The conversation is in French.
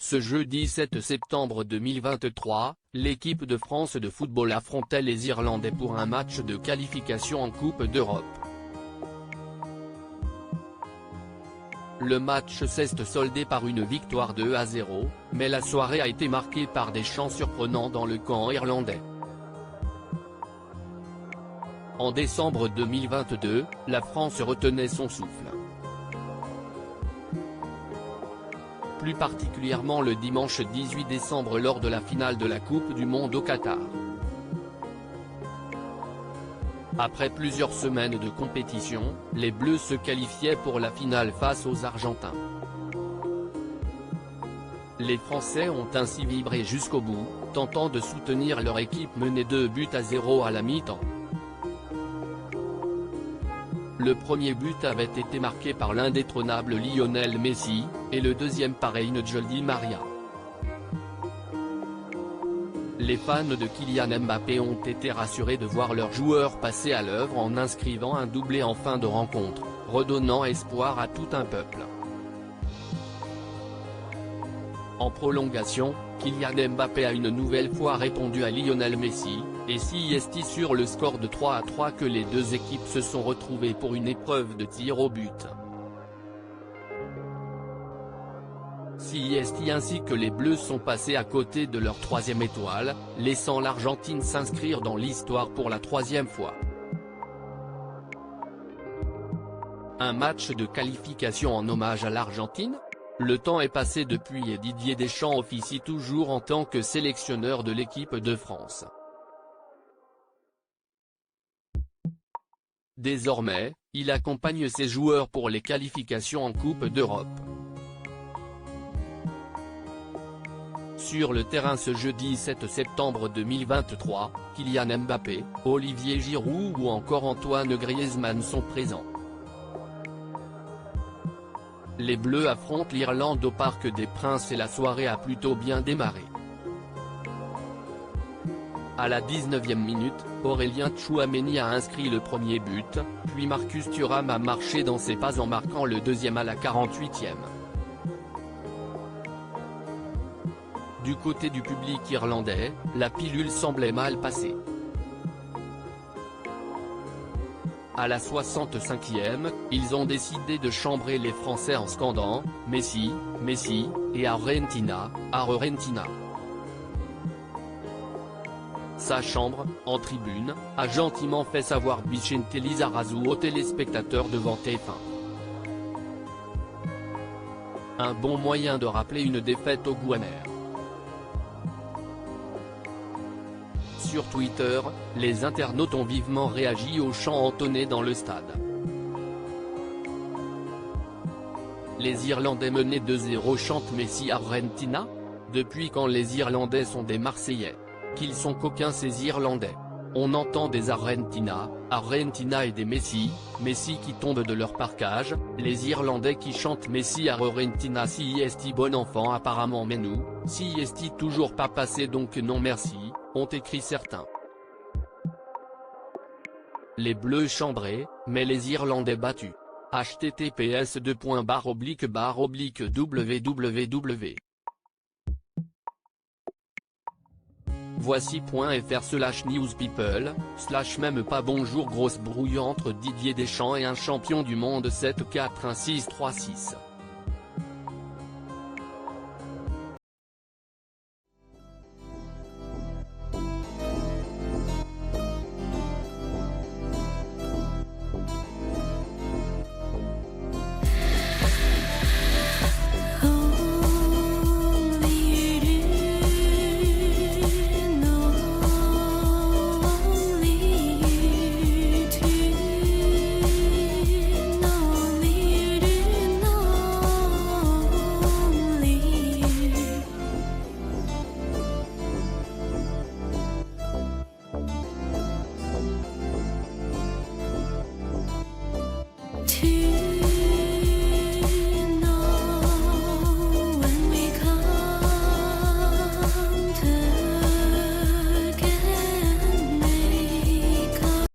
Ce jeudi 7 septembre 2023, l'équipe de France de football affrontait les Irlandais pour un match de qualification en Coupe d'Europe. Le match s'est soldé par une victoire de 2-0, mais la soirée a été marquée par des chants surprenants dans le camp irlandais. En décembre 2022, la France retenait son souffle. Plus particulièrement le dimanche 18 décembre lors de la finale de la Coupe du Monde au Qatar. Après plusieurs semaines de compétition, les Bleus se qualifiaient pour la finale face aux Argentins. Les Français ont ainsi vibré jusqu'au bout, tentant de soutenir leur équipe menée 2-0 à la mi-temps. Le premier but avait été marqué par l'indétrônable Lionel Messi, et le deuxième par Angel Di Maria. Les fans de Kylian Mbappé ont été rassurés de voir leur joueur passer à l'œuvre en inscrivant un doublé en fin de rencontre, redonnant espoir à tout un peuple. En prolongation, Kylian Mbappé a une nouvelle fois répondu à Lionel Messi, et c'est sur le score de 3-3 que les deux équipes se sont retrouvées pour une épreuve de tir au but. C'est ainsi que les Bleus sont passés à côté de leur troisième étoile, laissant l'Argentine s'inscrire dans l'histoire pour la troisième fois. Un match de qualification en hommage à l'Argentine ? Le temps est passé depuis et Didier Deschamps officie toujours en tant que sélectionneur de l'équipe de France. Désormais, il accompagne ses joueurs pour les qualifications en Coupe d'Europe. Sur le terrain ce jeudi 7 septembre 2023, Kylian Mbappé, Olivier Giroud ou encore Antoine Griezmann sont présents. Les Bleus affrontent l'Irlande au Parc des Princes et la soirée a plutôt bien démarré. À la 19e minute, Aurélien Tchouaméni a inscrit le premier but, puis Marcus Thuram a marché dans ses pas en marquant le deuxième à la 48e. Du côté du public irlandais, la pilule semblait mal passer. À la 65e, ils ont décidé de chambrer les Français en scandant « Messi, Messi » et « Argentina, Argentina ». Sa chambre, en tribune, a gentiment fait savoir Vicente Lizarazu aux téléspectateurs devant TF1. Un bon moyen de rappeler une défaite au goût amer. Sur Twitter, les internautes ont vivement réagi aux chants entonnés dans le stade. Les Irlandais menés 2-0 chantent Messi Argentina ? Depuis quand les Irlandais sont des Marseillais ? Qu'ils sont coquins ces Irlandais. On entend des Argentina, Argentina et des Messi, Messi qui tombent de leur parcage, les Irlandais qui chantent Messi Argentina c'est bon enfant apparemment mais nous, c'est toujours pas passé donc non merci, ont écrit certains. Les Bleus chambrés, mais les Irlandais battus. https://www. Voici.fr/newspeople, même pas bonjour grosse brouille entre Didier Deschamps et un champion du monde 7-4-1-6-3-6. To